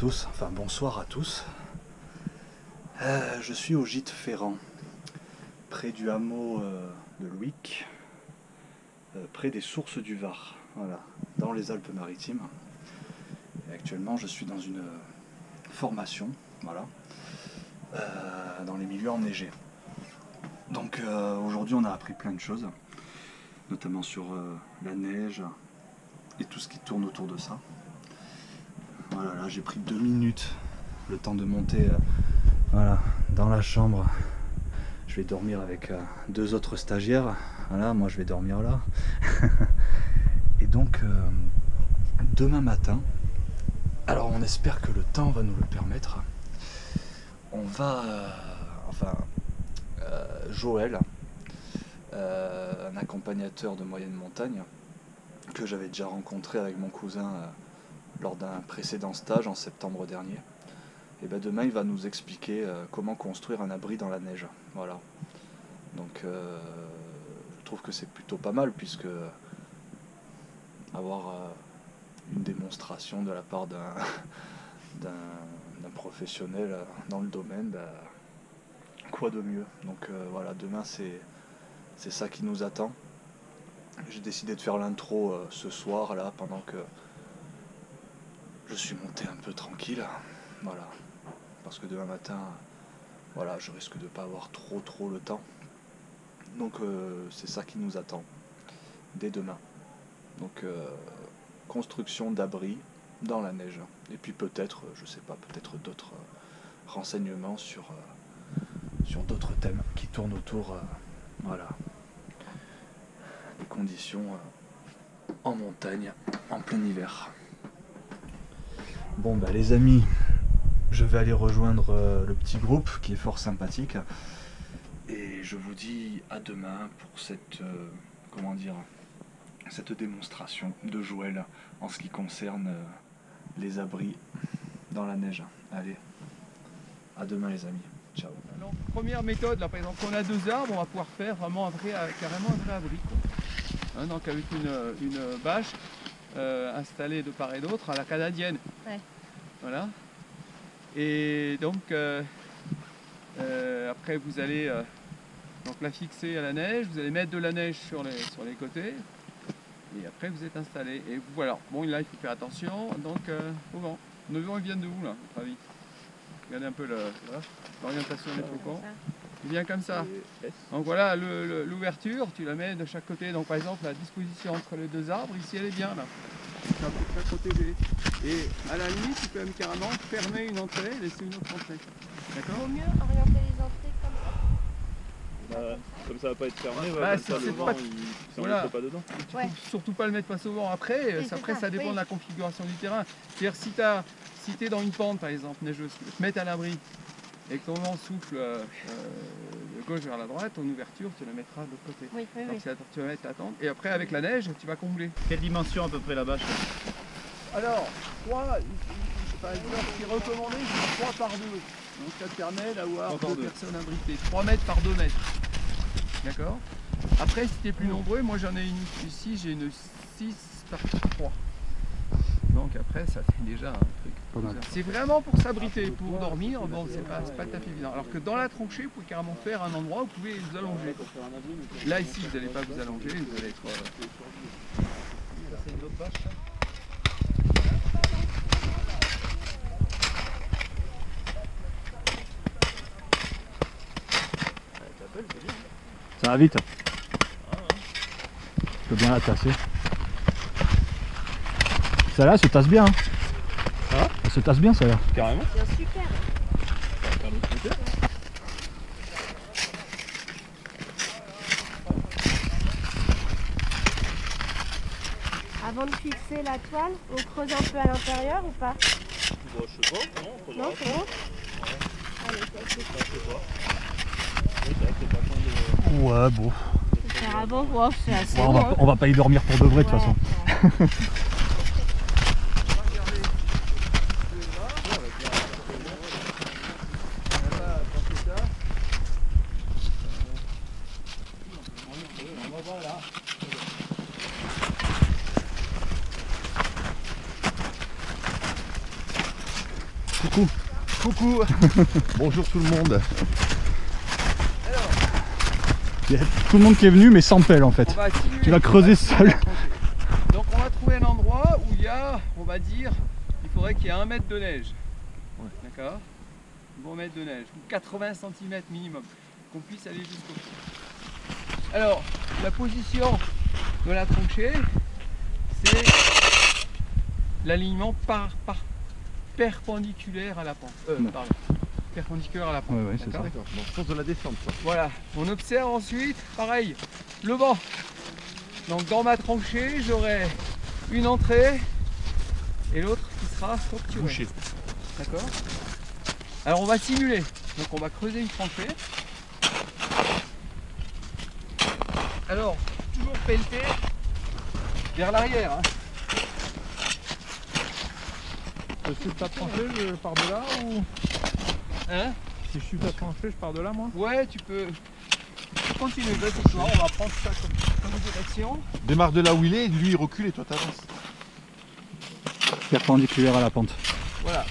tous, enfin bonsoir à tous. Je suis au gîte Ferrand, près du hameau de Louic, près des sources du Var, voilà, dans les Alpes-Maritimes. Et actuellement, je suis dans une formation, voilà, dans les milieux enneigés. Donc aujourd'hui, on a appris plein de choses, notamment sur la neige et tout ce qui tourne autour de ça. Voilà, là j'ai pris 2 minutes, le temps de monter voilà, dans la chambre. Je vais dormir avec 2 autres stagiaires. Voilà, moi je vais dormir là. Et donc demain matin, alors on espère que le temps va nous le permettre. On va, Joël, un accompagnateur de moyenne montagne que j'avais déjà rencontré avec mon cousin lors d'un précédent stage en septembre dernier. Et ben demain il va nous expliquer comment construire un abri dans la neige. Voilà. Donc je trouve que c'est plutôt pas mal, puisque avoir une démonstration de la part d'un professionnel dans le domaine, ben, quoi de mieux. Donc voilà, demain c'est ça qui nous attend. J'ai décidé de faire l'intro ce soir là, pendant que je suis monté un peu tranquille, voilà, parce que demain matin, voilà, je risque de pas avoir trop le temps. Donc c'est ça qui nous attend dès demain. Donc construction d'abri dans la neige, et puis peut-être, je sais pas, peut-être d'autres renseignements sur d'autres thèmes qui tournent autour, voilà, des conditions en montagne en plein hiver. Bon bah les amis, je vais aller rejoindre le petit groupe qui est fort sympathique, et je vous dis à demain pour cette cette démonstration de Joël en ce qui concerne les abris dans la neige. Allez, à demain les amis, ciao. Alors, première méthode, là par exemple, quand on a 2 arbres, on va pouvoir faire vraiment carrément un vrai abri, quoi. Hein, donc avec une bâche installée de part et d'autre à la canadienne. Ouais. Voilà. Et donc après vous allez donc la fixer à la neige, vous allez mettre de la neige sur les côtés, et après vous êtes installé. Et voilà. Bon, là il faut faire attention. Donc au vent. Nos vents ils viennent de où là, à votre avis? Regardez un peu l'orientation des faucons. Il vient comme ça. Donc voilà, l'ouverture, tu la mets de chaque côté. Donc par exemple, la disposition entre les 2 arbres, ici elle est bien là. C'est à peu près protégé. Et à la limite, tu peux même carrément fermer une entrée, laisser une autre entrée. D'accord? Vaut mieux orienter les entrées comme ça. Comme ça va pas être fermé, Ouais, comme ça, le vent pas... il Voilà. pas dedans. Tu peux surtout pas le mettre face au vent après. Oui, Après, ça, ça dépend oui. de la configuration du terrain. C'est-à-dire si tu es dans une pente par exemple neigeuse, tu peux te mettre à l'abri et que ton vent souffle de gauche vers la droite, ton ouverture tu la mettras de l'autre côté. Oui, oui, Donc oui. tu vas mettre la tente, et après avec la neige tu vas combler. Quelle dimension à peu près la bâche? Alors, 3, par exemple, ce qui est recommandé, c'est 3 par 2. Donc ça te permet d'avoir 2 personnes abritées. 3 mètres par 2 mètres. D'accord? Après, si tu es plus nombreux, moi j'en ai une ici, j'ai une 6 par 3. Donc après, ça fait déjà un truc. C'est vraiment pour s'abriter, pour dormir, bon, c'est pas tout à fait évident. Alors que dans la tranchée, vous pouvez carrément faire un endroit où vous pouvez vous allonger. Là, ici, vous n'allez pas vous allonger, vous allez être... C'est une autre bâche, ça. Ça va vite. Je peux bien la tasser. Celle-là se tasse bien. Ah, Elle se tasse bien celle-là. carrément. C'est super. Avant de fixer la toile, on creuse un peu à l'intérieur ou pas? Bon, je sais pas, non, on Non, c'est bon? Allez, Ouais, bon. faire avant, wow, c'est assez Bon, bon. on va pas y dormir pour de vrai de toute façon. beaucoup. Bonjour tout le monde. Alors, Il y a tout le monde qui est venu mais sans pelle en fait. on va simuler. Tu vas creuser seul. Donc on va trouver un endroit où il y a, on va dire, il faudrait qu'il y ait 1 mètre de neige. D'accord? Un bon mètre de neige, ou 80 cm minimum, qu'on puisse aller jusqu'au fond. Alors, la position de la tranchée, c'est l'alignement perpendiculaire à la pente. Pardon. Perpendiculaire à la pente. Ouais, c'est ça. D'accord. D'accord, dans le sens de la descente quoi. Voilà, on observe ensuite, pareil, le vent. Donc dans ma tranchée, j'aurai une entrée et l'autre qui sera obturée. Bouché. D'accord? Alors on va simuler. Donc on va creuser une tranchée. Alors, toujours pelleter vers l'arrière. Hein. Si je suis ta tranchée, je pars de là ou... Hein? Si je suis ta tranchée, je pars de là moi? Ouais, tu peux continuer. Là, ce soir, on va prendre ça comme direction. Démarre de là où il est, lui il recule et toi t'avances. Perpendiculaire à la pente. Voilà.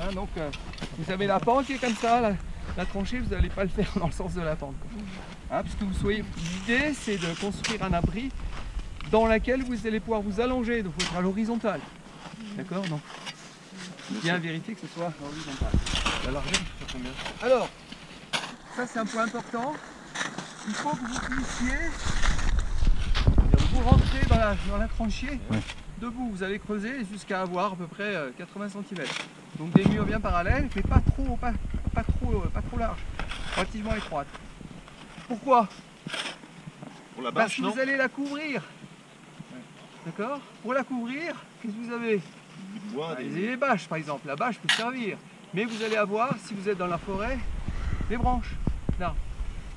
Hein, donc, vous avez la pente qui est comme ça, la tranchée, vous n'allez pas le faire dans le sens de la pente. Quoi. Hein, parce que l'idée, c'est de construire un abri dans lequel vous allez pouvoir vous allonger, donc il faut être à l'horizontale. D'accord? Donc, bien vérifier que ce soit à l'horizontale. La largeur, c'est combien? Alors, ça c'est un point important. Il faut que vous puissiez vous rentrer dans la tranchée. Ouais. Debout, vous allez creuser jusqu'à avoir à peu près 80 cm. Donc des murs bien parallèles, mais pas trop larges, relativement étroites. Pourquoi? Pour la Parce bâche, que non? vous allez la couvrir. D'accord? Pour la couvrir, qu'est-ce que vous avez? Du bois, Vous avez les bâches par exemple, la bâche peut servir. Mais vous allez avoir, si vous êtes dans la forêt, des branches d'arbres.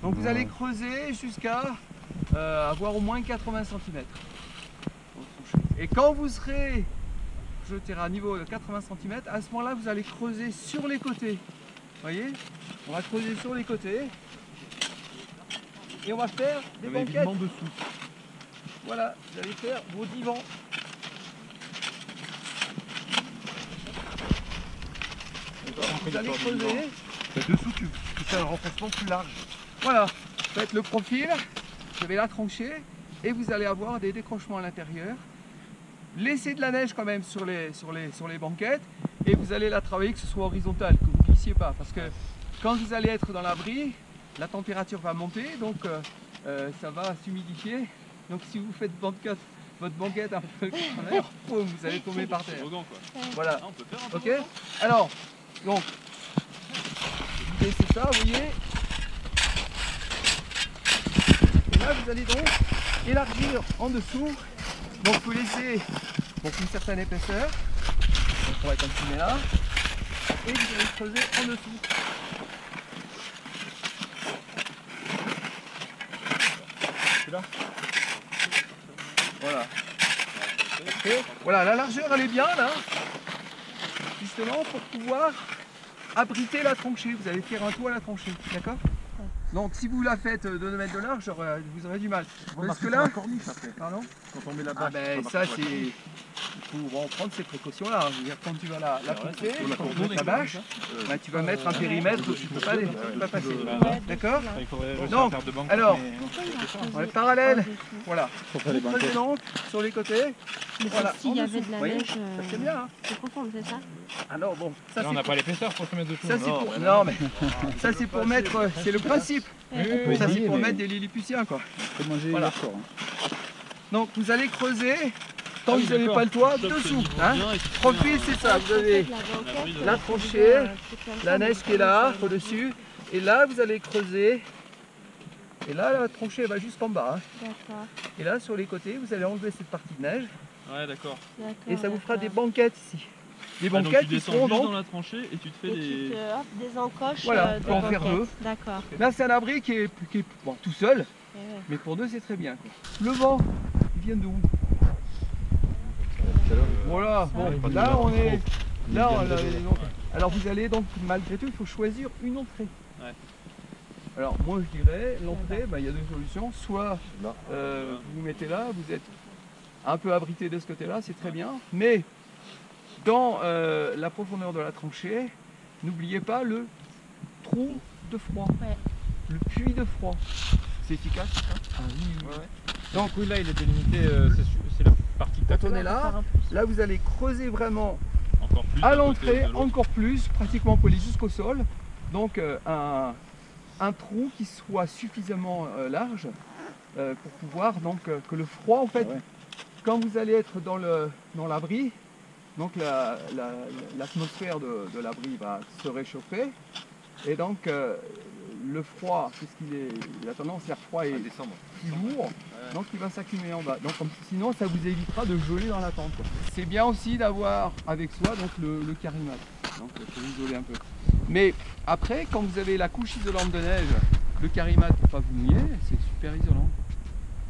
Donc vous allez creuser jusqu'à avoir au moins 80 cm. Et quand vous serez, je dirais à niveau de 80 cm, à ce moment-là vous allez creuser sur les côtés. Vous voyez? On va creuser sur les côtés. Et on va faire des banquettes. Dessous. Voilà, vous allez faire vos divans. Vous allez creuser. Et dessous tu fais un renforcement plus large. Voilà, faites le profil, vous avez la tranchée et vous allez avoir des décrochements à l'intérieur. Laissez de la neige quand même sur les banquettes et vous allez la travailler que ce soit horizontal, que vous ne glissiez pas. Parce que quand vous allez être dans l'abri, la température va monter, donc ça va s'humidifier. Donc si vous faites votre banquette un peu en air, boum, vous allez tomber par terre. Toboggan, quoi. Voilà, Ah, on peut faire un ok? toboggan. Alors, donc, l'idée c'est ça, vous voyez. Et là, vous allez donc élargir en dessous. Donc, vous laissez donc, une certaine épaisseur. Donc, on va continuer là. Et vous allez creuser en dessous. Celui-là? Voilà. Ok. Voilà, la largeur elle est bien là. Justement pour pouvoir abriter la tranchée. Vous allez faire un toit à la tranchée, d'accord? Donc si vous la faites de 2 mètres de large, vous aurez du mal. Parce que là, corniche après. pardon? Quand on met la Ah bâche. ben ça c'est... Il faut en prendre ces précautions là. Je veux dire, quand tu vas la pousser, la quand tu cordonne mets la bâche, bah, tu vas mettre un périmètre où tu ne peux pas passer. D'accord? Il faudrait réussir Donc, à faire deux banques. alors, mais- on est parallèle. Voilà. Pour faire les Vous creusez donc sur les côtés. Voilà. S'il y en avait dessous. de la Vous voyez, neige, ça, c'est bien. Hein. c'est profond, c'est ça? Alors bon, ça Là, on c'est n'a pas l'épaisseur pour se mettre dessous. ça, c'est pour... Non mais ça c'est pour mettre, c'est le principe. Ça c'est pour mettre des lilliputiens quoi. Faut manger Voilà. d'accord. Donc vous allez creuser tant Ah que oui, vous n'avez d'accord. pas le toit Sauf que dessous. le niveau Hein. bien et qu'il fait Profil un- c'est ça, vous avez la tranchée, la neige qui est là au-dessus et là vous allez creuser et là la tranchée va jusqu'en bas. Hein. D'accord, Et là sur les côtés vous allez enlever cette partie de neige Ouais, d'accord. d'accord. et ça vous fera des d'accord. banquettes ici. Des Ah, donc banquettes tu qui descends seront juste donc... dans la tranchée et tu te fais Et tu des... te, hop, des encoches Voilà, de pour en faire banquettes. deux. D'accord. Là c'est un abri qui est bon, tout seul. Eh ouais. Mais pour deux, c'est très bien. Quoi. Le vent, il vient d'où? Voilà, bon, là on est... Là, donc, alors vous allez donc, malgré tout, il faut choisir une entrée. Ouais. Alors moi je dirais, l'entrée, il y a deux solutions. Soit vous vous mettez là, vous êtes un peu abrité de ce côté-là, c'est très bien. Mais dans la profondeur de la tranchée, n'oubliez pas le trou de froid, Ouais. le puits de froid. C'est efficace ça? Ah oui, oui. Ouais. Donc oui, là il est délimité, c'est la partie Quand on est là, là vous allez creuser vraiment encore plus à d'un côté l'entrée, de l'autre. encore plus, pratiquement collé jusqu'au sol. Donc un trou qui soit suffisamment large pour pouvoir donc que le froid en fait, quand vous allez être dans l'abri, donc l'atmosphère de l'abri va se réchauffer et donc le froid, puisqu'il a tendance, l'air froid est Descendre. plus lourd, donc il va s'accumuler en bas. Donc sinon ça vous évitera de geler dans la tente, quoi. C'est bien aussi d'avoir avec soi donc le carimat, donc pour isoler un peu. Mais après, quand vous avez la couche isolante de neige, le carimat pour pas vous mouiller, c'est super isolant.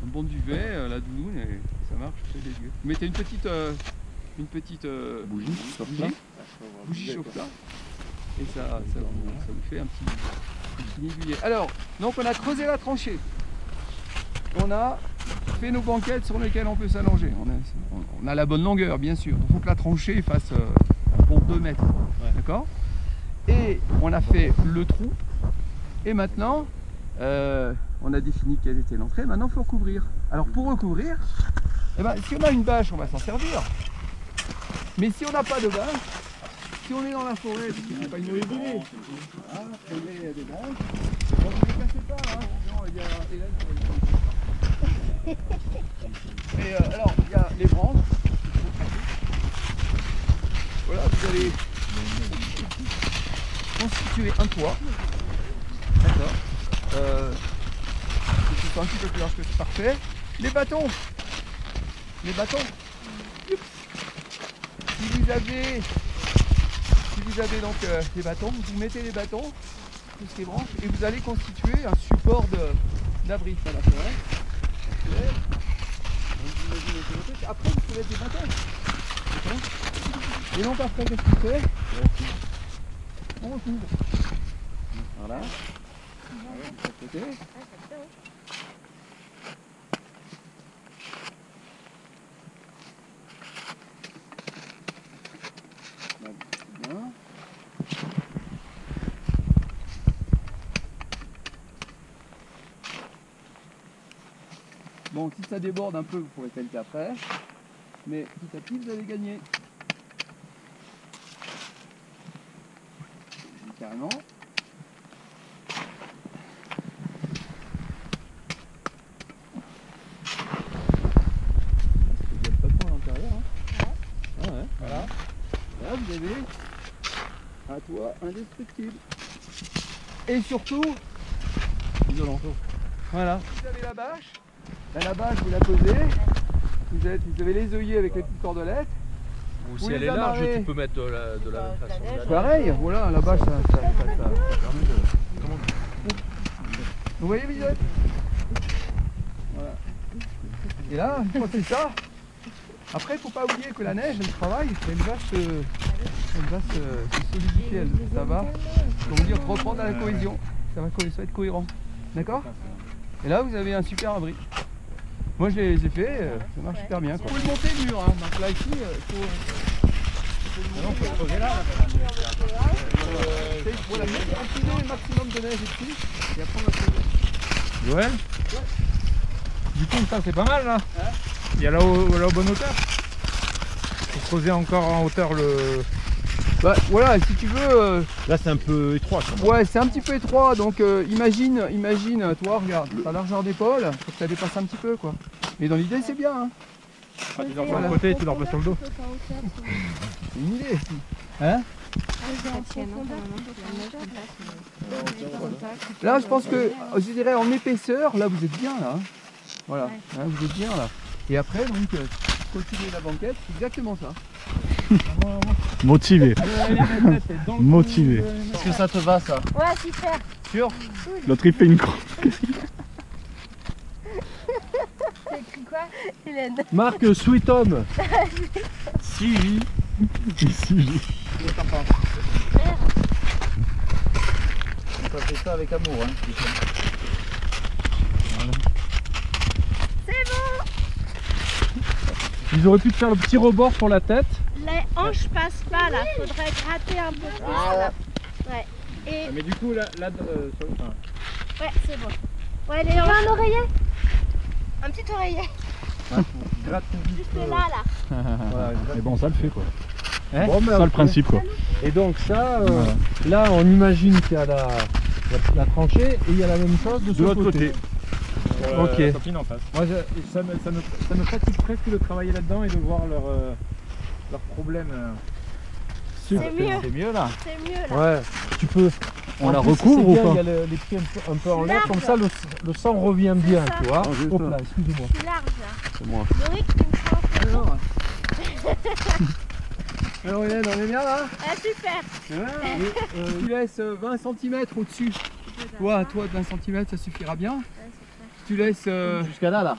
Un bon duvet, la doudoune, et ça marche, c'est dégueu. Vous mettez une petite bougie chauffe-plat, et ça vous fait un petit aiguillet. Alors, donc on a creusé la tranchée. On a fait nos banquettes sur lesquelles on peut s'allonger. On a la bonne longueur, bien sûr. Il faut que la tranchée fasse un bon 2 mètres. D'accord ? Et on a fait le trou. Et maintenant, on a défini quelle était l'entrée. Maintenant, il faut recouvrir. Alors, pour recouvrir, eh ben, si on a une bâche, on va s'en servir. Mais si on n'a pas de bâche, si on est dans la forêt, parce qu'il n'y a pas une mauvaise idée, prenez des branches. Bon, ne les cassez pas, hein, sinon il y a Hélène qui va les prendre. Et alors, il y a les branches. Voilà, vous allez constituer un toit. D'accord. C'est un petit peu plus large que c'est parfait. Les bâtons. Les bâtons. Si vous avez donc des bâtons, vous mettez les bâtons, toutes les branches, et vous allez constituer un support d'abri dans la forêt. Après, vous pouvez mettre des bâtons. Et donc après, qu'est-ce qu'on fait? On recouvre. Voilà. De l'autre côté. Bien. Bon, si ça déborde un peu, vous pourrez pelleter après, mais petit à petit, vous allez gagner. Carrément. Il y a le patron à l'intérieur. Hein. Ah ouais. Voilà. Là, vous avez un toit indestructible. Et surtout, isolant. Voilà. Vous avez la bâche. Là, la bâche, vous la posez. Vous avez les œillets avec les petites cordelettes. Ou Vous si elle les est large, amarrez. tu peux mettre de la même façon. Pareil, voilà, la bâche, ça permet de... Vous voyez, Lisette? Voilà. Et là, une fois que c'est ça, après, il ne faut pas oublier que la neige, elle travaille, elle va se solidifier, ça va, comment dire, reprendre à la cohésion. Ça va être cohérent. D'accord? Et là, vous avez un super abri. Moi, je les ai fait, ça marche super bien. Vous pouvez monter le mur, hein. Donc là, ici, il faut... Non, faut creuser là. Voilà, empiler le maximum de neige ici, et après on va creuser. Joël, du coup ça c'est pas mal là. Il y a la bonne hauteur. Faut creuser encore en hauteur le... Bah voilà, si tu veux... Là, c'est un peu étroit. Quand même. Ouais, c'est un petit peu étroit, donc imagine, toi, regarde, ta largeur d'épaule, faut que ça dépasse un petit peu, quoi. Mais dans l'idée, c'est bien, hein. Ah, tu dors sur le côté, tu dors pas sur le dos. C'est une idée. Hein? Là, je pense que, je dirais, en épaisseur, là, vous êtes bien, là. Hein. Voilà, hein, vous êtes bien, là. Et après, donc, continuer la banquette, c'est exactement ça. Motivé. Motivé. Est-ce que ça te va, ça? Ouais, super. Sûr? L'autre il fait une croix. T'as écrit quoi, Hélène? Marc Sweet Home. Si. Ça fait ça avec amour, hein. C'est bon. Ils auraient pu te faire le petit rebord pour la tête. Les hanches passent pas là, faudrait gratter un peu plus là. Et... Mais du coup, là Ouais, c'est bon. Ouais, les un oreiller. Un petit oreiller. Juste là, là. Mais bon, ça le fait quoi. Hein Bon, ça le principe quoi. Et donc ça, là on imagine qu'il y a la tranchée et il y a la même chose de l'autre côté. Ok. la copine en face. Moi, ça me fatigue presque de travailler là-dedans et de voir leurs problèmes. C'est mieux. C'est mieux là. C'est mieux, là. Ouais. Tu peux. On En la plus, recouvre c'est ou bien, pas? il y a les pieds un peu en l'air, Large. comme ça le sang revient bien, ça. tu vois. juste Hop ça. là, excusez-moi. C'est large, là. C'est moi. Doric, tu me prends. Alors, alors Hélène, on est bien là? Ah, super. Tu laisses 20 cm au-dessus. Toi, de 20 cm, ça suffira bien. Tu laisses Jusqu'à là.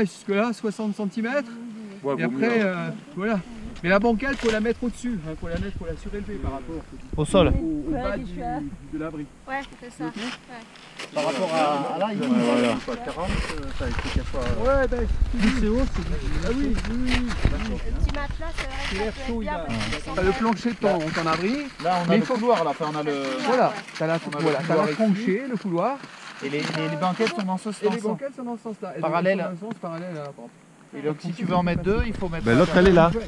jusque là 60 cm. Et après, voilà. Mais la banquette, faut la mettre au-dessus. Faut la surélever par rapport Au sol. au bas de l'abri. Ouais, c'est ça. Par rapport à là, il faut 40, ça il faut qu'elle soit. Ouais, ben, Plus c'est haut, c'est ah oui. Le petit matelas, c'est vrai que ça peut être bien. Parce que T'as le plancher de ton abri. Là, on a Mais le il faut- couloir, là, enfin, on a le. Voilà, t'as la couloir tranchée, le couloir. Et les banquettes sont dans ce Et les sens. banquettes sont dans ce sens-là. Elles Parallèle. sont dans un sens parallèle à la porte. Et donc, si tu veux en mettre deux, il faut mettre. Ben, l'autre elle est là. Voilà,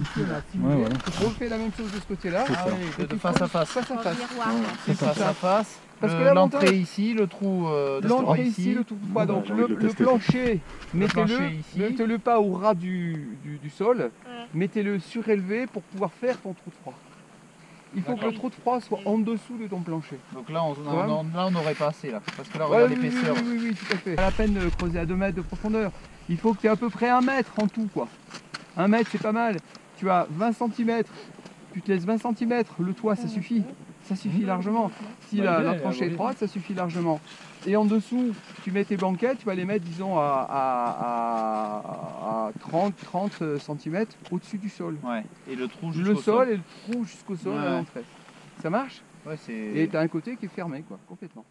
ici on a Ouais, voilà. on refait la même chose de ce côté-là. Ah oui, de face à face. Face à face. miroir. C'est face à face. Parce que l'avantage- L'entrée ici, le trou de L'entrée ici, le tout pas. Donc j'ai envie de le tester. plancher, plancher ici. mettez-le pas au ras du sol, Ouais. mettez-le surélevé pour pouvoir faire ton trou de froid. Il faut que le trou de froid soit en dessous de ton plancher. Donc là, on n'aurait pas assez là. Parce que là, Ouais, regarde oui, l'épaisseur. oui, tout à fait. Pas la peine de creuser à 2 mètres de profondeur. Il faut que tu aies à peu près 1 mètre en tout, quoi. 1 mètre, c'est pas mal. Tu as 20 cm, tu te laisses 20 cm, le toit, ça suffit. Ça suffit largement. Si la tranchée est étroite, ça suffit largement. Et en dessous, tu mets tes banquettes, tu vas les mettre, disons, à 30 cm au-dessus du sol. Ouais. Et le trou Le sol et le trou jusqu'au sol à Ouais. l'entrée. Ça marche? Ouais, c'est. Et tu as un côté qui est fermé, quoi, complètement.